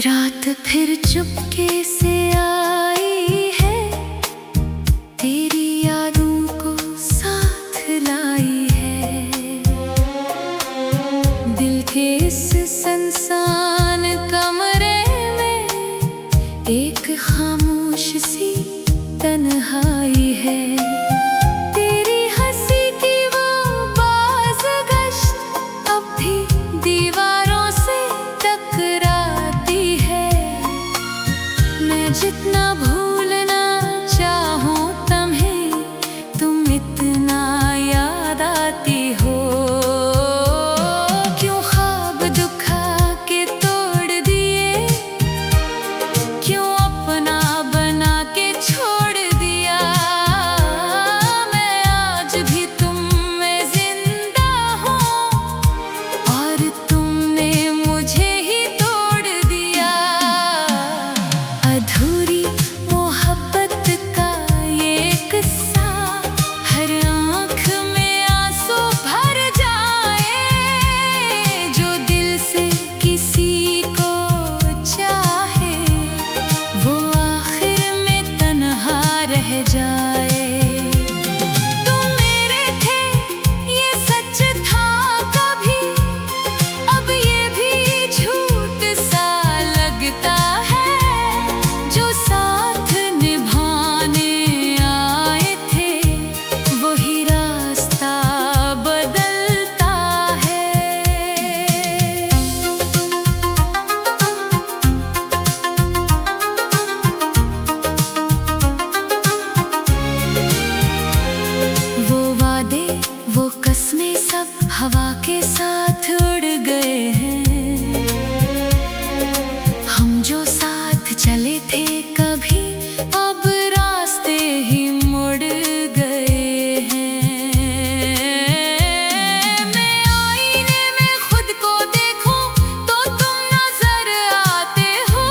रात फिर चुपके से आई है, तेरी यादों को साथ लाई है। दिल के इस सुनसान कमरे में एक खामोश सी तन्हाई है। तेरी हंसी की वो बाज़गश्त अब भी दीवारों से टकराती है। मैं जितना भूलना चाहूं तुम्हें, तुम इतना याद आती हो। क्यों ख्वाब दुखा के तोड़ दिए, क्यों अपना बना के छोड़ दिया। मैं आज भी तुम में जिंदा हूँ और तुमने मुझे ही तोड़ दिया। अधूरी मोहब्बत का ये किस्सा, हर आँख में आंसू भर जाए। जो दिल से किसी को चाहे, वो आखिर में तन्हा रह जाए। तुम मेरे थे ये सच था कभी, अब ये भी झूठ सा लगता है। जो साथ निभाने आए थे, वही रास्ता बदलता है। वो वादे, वो कसमें सब हवा के साथ उड़ गए हैं। हम जो साथ चले थे कभी, अब रास्ते ही मुड़ गए हैं। मैं आईने में खुद को देखूं तो तुम नजर आते हो।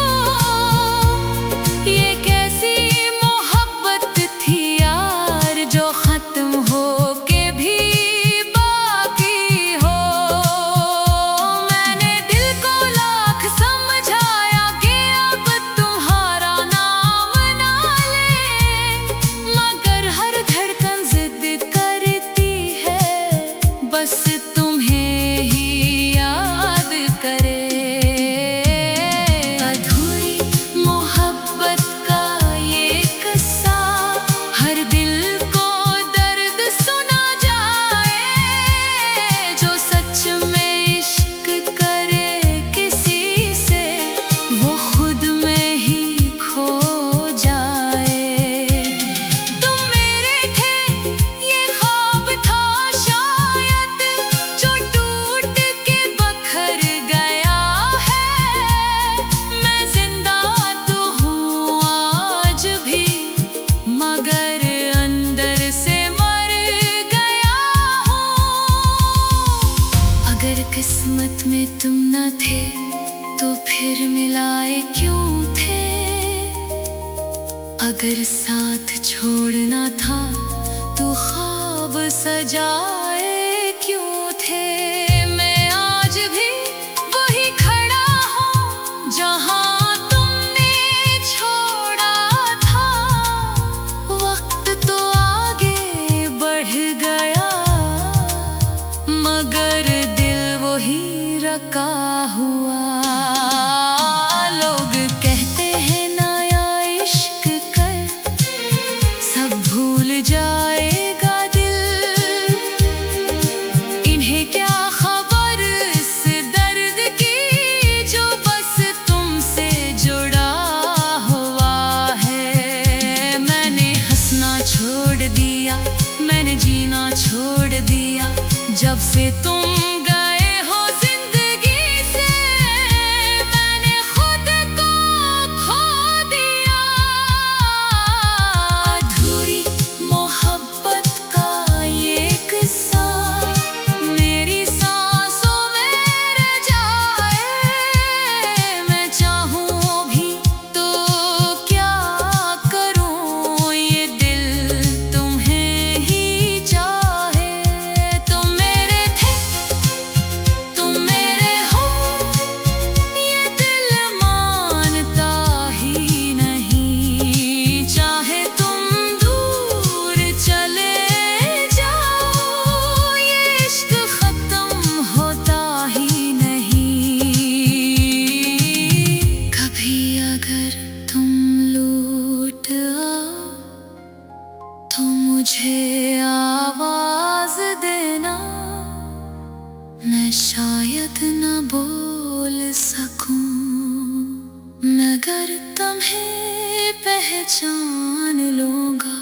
ये कैसी मोहब्बत थी यार, जो खत्म हो के भी बाकी हो। मैंने दिल को लाख समझाया कि अब तुम्हारा नाम ना ले, मगर हर धड़कन जिद करती है, बस तुम्हें ही याद करे। अधूरी मोहब्बत का ये किस्सा, हर दिल को दर्द सुना जाए। जो सच में इश्क करे किसी से, वो खुद में ही खो जाए। तुम मेरे थे ये ख्वाब था शायद, जो टूट के बखर गया है। मैं जिंदा तो हूँ आज भी, मगर अंदर से मर गया हूँ। अगर किस्मत में तुम न थे, तो फिर मिलाए क्यों थे। अगर साथ छोड़ना था, तो ख्वाब सजाए क्यों थे। मैं आज भी वही खड़ा हूँ जहाँ तुमने छोड़ा था। वक्त तो आगे बढ़ गया, मगर दिल वही रखा हुआ। लोग कहते हैं नया इश्क कर, सब भूल जाएगा दिल। इन्हें क्या खबर इस दर्द की, जो बस तुमसे जुड़ा हुआ है। मैंने हंसना छोड़ दिया, मैंने जीना छोड़ दिया, जब से तुम गए हो जिंदगी से। मैंने खुद को खो दिया। अधूरी मोहब्बत का ये किस्सा, मेरी सांसों में रह जाए। मैं चाहूं भी तो क्या करूं, ये दिल तुम्हें ही चाहे। तुम मेरे थे मुझे आवाज देना, मैं शायद न बोल सकूं, मगर तुम्हें पहचान लूंगा,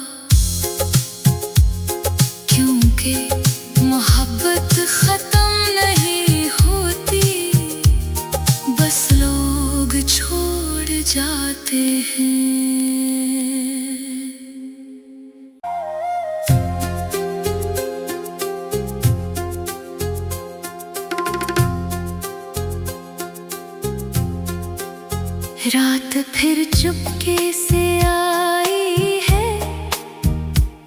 क्योंकि मोहब्बत खत्म नहीं होती, बस लोग छोड़ जाते हैं। रात फिर चुपके से आई है,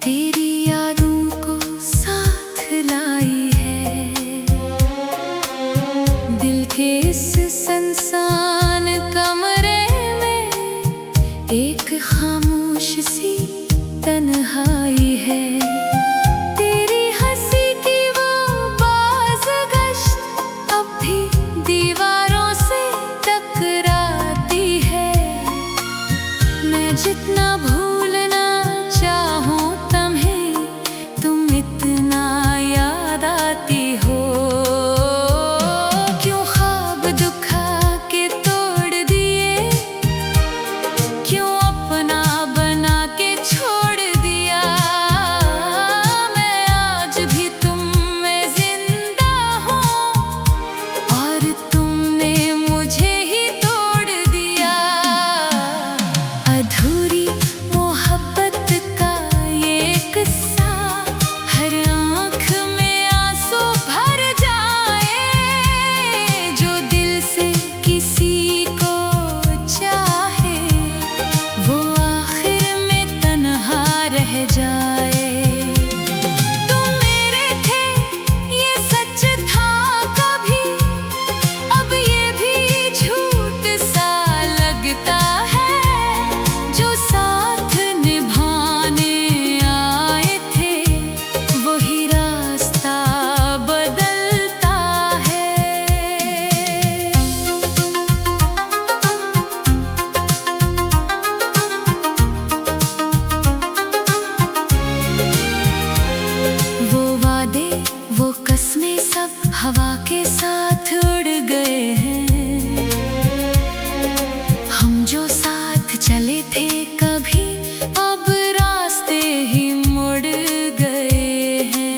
तेरी यादों को साथ लाई है, दिल के इस सुनसान कमरे में एक खामोश सी तन्हाई है। तेरी हंसी की वो बाज़गश्त अब भी दीवारों से टकराती है, मैं जितना भूलना चाहूं तुम्हें, तुम इतना याद आती हो। क्यों ख्वाब दुखा के तोड़ दिए, क्यों अपना बना के छोड़ दिया, मैं आज भी तुम में जिंदा हूँ और तुमने मुझे ही तोड़ दिया। अधूरी मोहब्बत का ये किस्सा, हर आँख में आंसू भर जाए, जो दिल से किसी को चाहे वो आखिर में तन्हा रह जाए। तुम मेरे थे ये सच था कभी, अब ये भी झूठ सा लगता है, जो साथ निभाने आए थे वही रास्ता बदलता है। वो वादे वो कसमें सब हवा के साथ उड़ गए हैं, हम जो साथ चले थे कभी अब रास्ते ही मुड़ गए हैं।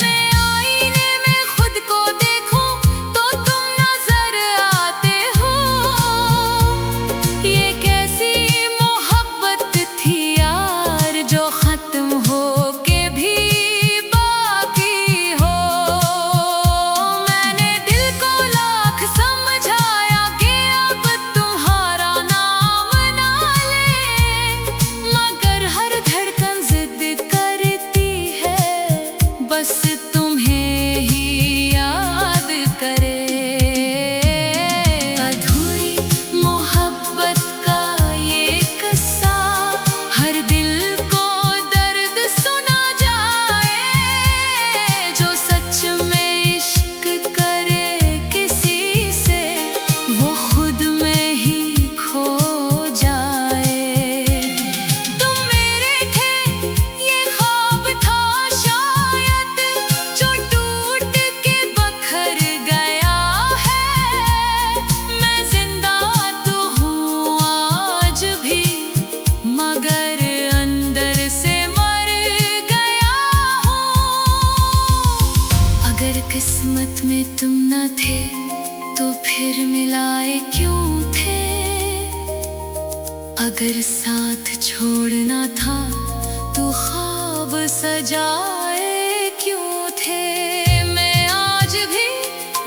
मैं आईने में खुद को देखूं तो तुम नजर आते हो, ये कैसी मोहब्बत थी यार जो खत्म हो के भी बाकी हो। मैंने दिल को लाख समझाया कि अब तुम्हारा नाम ना ले, मगर हर धड़कन जिद करती है बस तुम्हें ही याद करे। अधूरी मोहब्बत का ये किस्सा, हर दिल को दर्द सुना जाए, जो सच में इश्क करे किसी से वो खुद में ही खो जाए। तुम मेरे थे ये ख्वाब था शायद, जो टूट के बखर गया है, मैं जिंदा तो हूँ आज भी, मगर अंदर से मर गया हूँ। अगर किस्मत में तुम न थे तो फिर मिलाए क्यों थे, अगर साथ छोड़ना था तो ख्वाब सजाए क्यों थे। मैं आज भी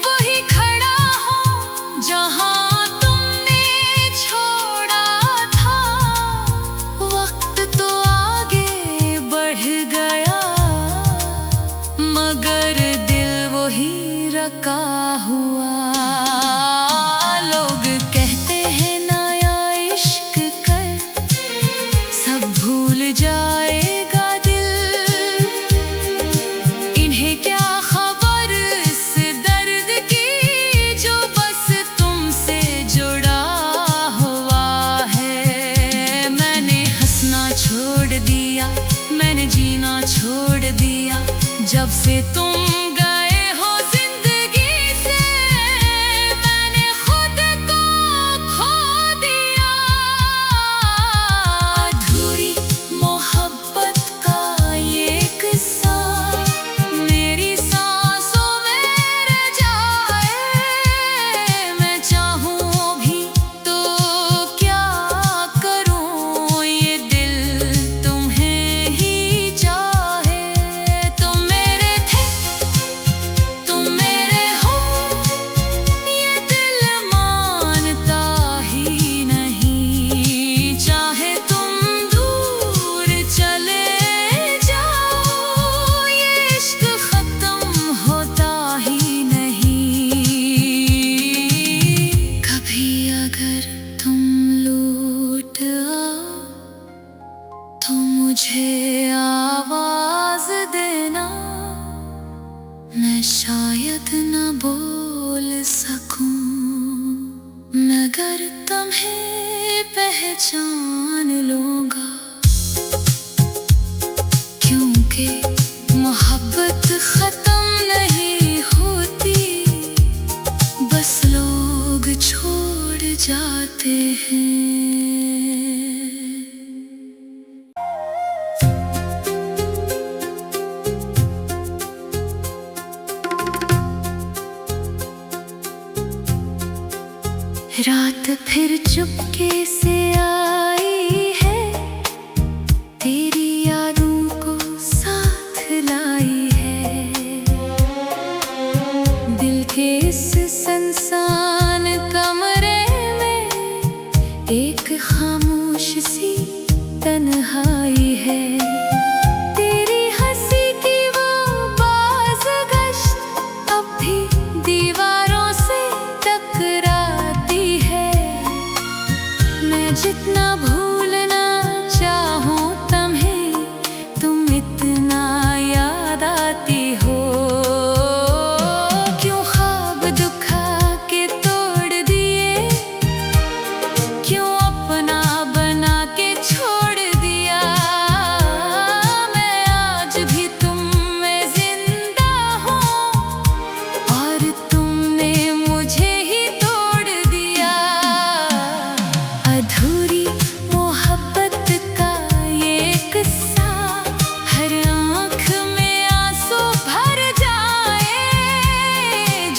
वही खड़ा हूँ जहाँ तुमने छोड़ा था, वक्त तो आगे बढ़ गया मगर दिल वही रखा हुआ। लोग कहते हैं नया इश्क कर सब भूल जाएगा दिल, छोड़ दिया। जब से तुम गए हो जिंदगी से, मैंने खुद को खो दिया। अधूरी मोहब्बत का ये किस्सा मेरी सांसों में रह जाए। मैं चाहूं भी तो क्या करूं, ये दिल तुम्हें ही चाहे। तुम मेरे थे, तुम मेरे हो, ये दिल मानता ही नहीं। चाहे तुम दूर चले जाओ, ये इश्क खत्म होता ही नहीं। कभी अगर तुम लौट आओ तो मुझे आवाज देना। मैं शायद न बोल सकूं, मगर तुम्हें पहचान लूंगा। क्योंकि मोहब्बत खत्म नहीं होती, बस लोग छोड़ जाते हैं। रात फिर चुपके से आई है, तेरी यादों को साथ लाई है। दिल के इस सुनसान कमरे में एक खामोश सी तन्हाई है। तेरी हंसी की वो बाज़गश्त अब भी दीवारों से टकराती है। मैं जितना भूलना चाहूं तुम्हें, तुम इतना याद आती हो। क्यों ख्वाब दुखा के तोड़ दिए, क्यों अपना बना के छोड़ दिया। मैं आज भी तुम में जिंदा हूँ, और तुमने मुझे ही तोड़ दिया। अधूरी मोहब्बत का ये किस्सा, हर आँख में आंसू भर जाए।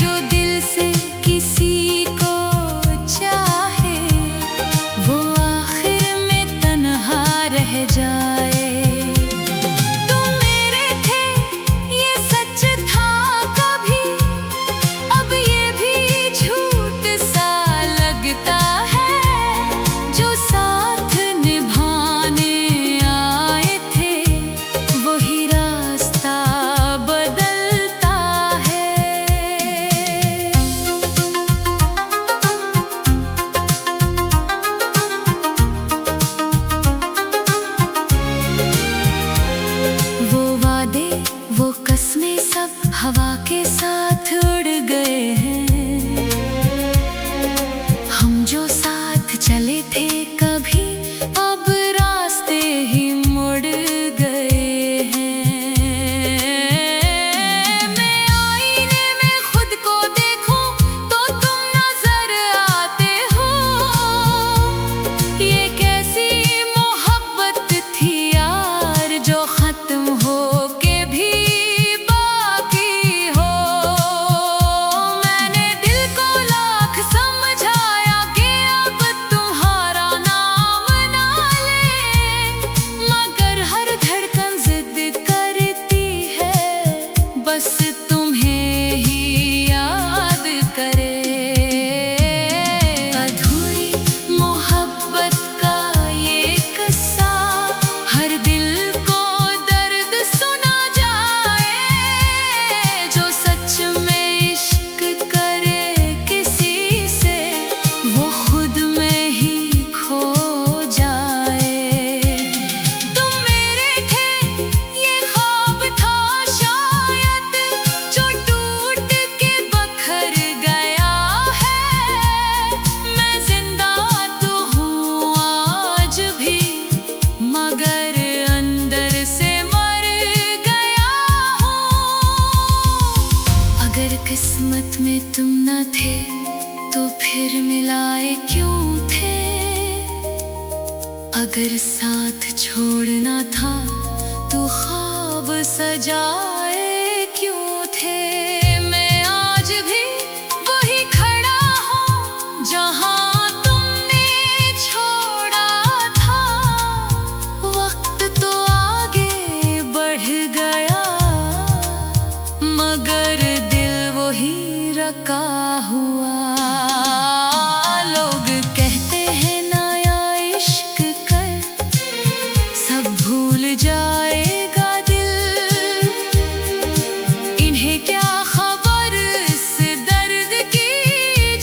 जो दिल से किसी को चाहे, वो आखिर में तन्हा रह जाए। तुम मेरे थे, ये सच था कभी, अब ये भी झूठ सा लगता है। जो साथ निभाने आए थे, वही रास्ता बदलता है। वो वादे, वो कसमें सब हवा के साथ उड़ गए हैं। हम जो साथ चले थे कभी, अब रास्ते ही मुड़ गए हैं। मैं आईने में खुद को देखूं तो तुम नजर आते हो। ये कैसी मोहब्बत थी यार, जो खत्म हो के भी बाकी हो। फिर मिलाए क्यों थे? अगर साथ छोड़ना था तो ख्वाब सजाए क्यों थे? मैं आज भी वही खड़ा हूँ जहाँ तुमने छोड़ा था। वक्त तो आगे बढ़ गया मगर दिल वही रखा हुआ। लोग कहते हैं नया इश्क कर सब भूल जाएगा दिल। इन्हें क्या खबर इस दर्द की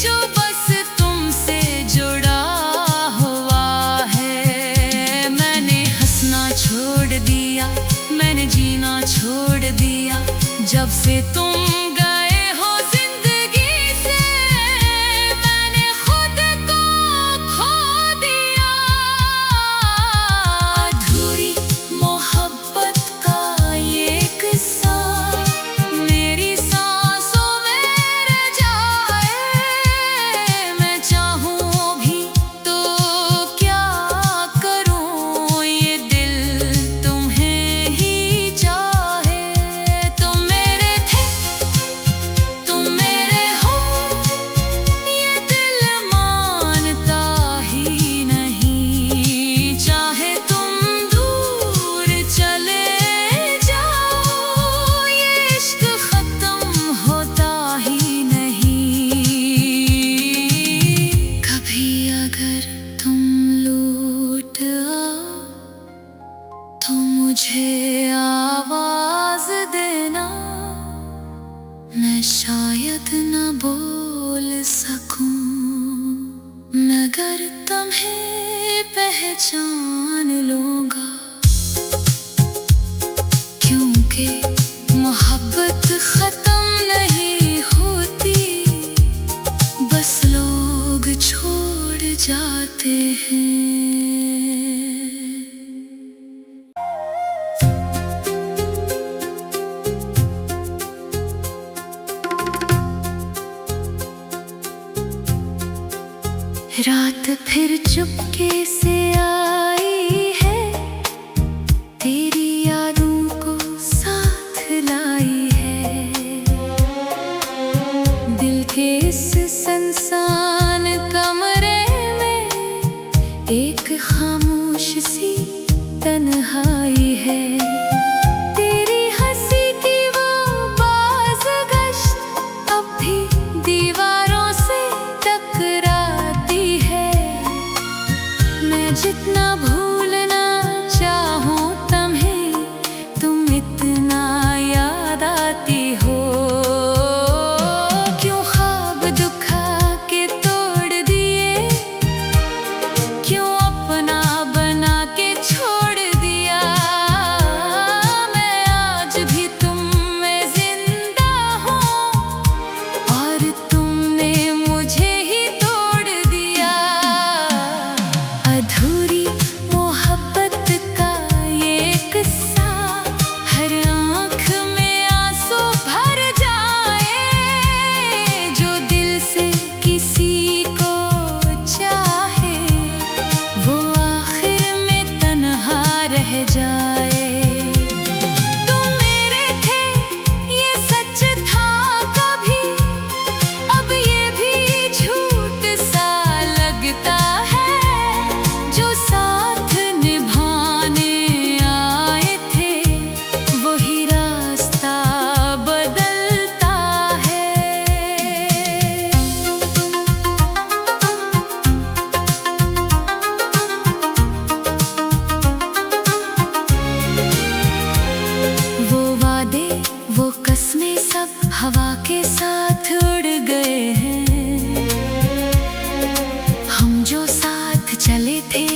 जो बस तुमसे जुड़ा हुआ है। मैंने हंसना छोड़ दिया, मैंने जीना छोड़ दिया जब से तुम गए हो जिंदगी से। मैंने खुद को खो दिया। अधूरी मोहब्बत का ये किस्सा मेरी सांसों में रह जाए। मैं चाहूं भी तो क्या करूं, ये दिल तुम्हें ही चाहे। तुम मेरे थे, तुम मेरे हो, ये दिल मानता ही नहीं। चाहे तुम दूर चले जाओ, ये इश्क खत्म होता ही नहीं। कभी अगर तुम लौट आओ तो मुझे आवाज देना। मैं शायद न बोल सकूं मगर तुम्हें पहचान लूंगा। क्योंकि मोहब्बत खत्म नहीं होती, बस लोग छोड़ जाते हैं। रात फिर चुपके से आई है, तेरी यादों को साथ लाई है। दिल के इस सुनसान कमरे में एक खामोश सी तन्हाई है। तेरी हंसी की वो बाज़गश्त अब भी दीवारों से टकराती है। मैं जितना भूलना चाहूं तुम्हें, तुम इतना याद आती हो। क्यों ख्वाब दुखा के तोड़ दिए, क्यों अपना बना के छोड़ दिया। मैं आज भी तुम में जिंदा हूँ और तुमने मुझे ही तोड़ दिया। अधूरी मोहब्बत का ये किस्सा हर आँख में आंसू भर जाए। जो दिल से किसी को चाहे वो आखिर में तन्हा रह जाए। तुम मेरे थे ये सच था कभी, अब ये भी झूठ सा लगता है। जो साथ निभाने आए थे वही रास्ता बदलता है। वो वादे वो कस्में सब हवा के साथ उड़ गए हैं। हम जो साथ चले थे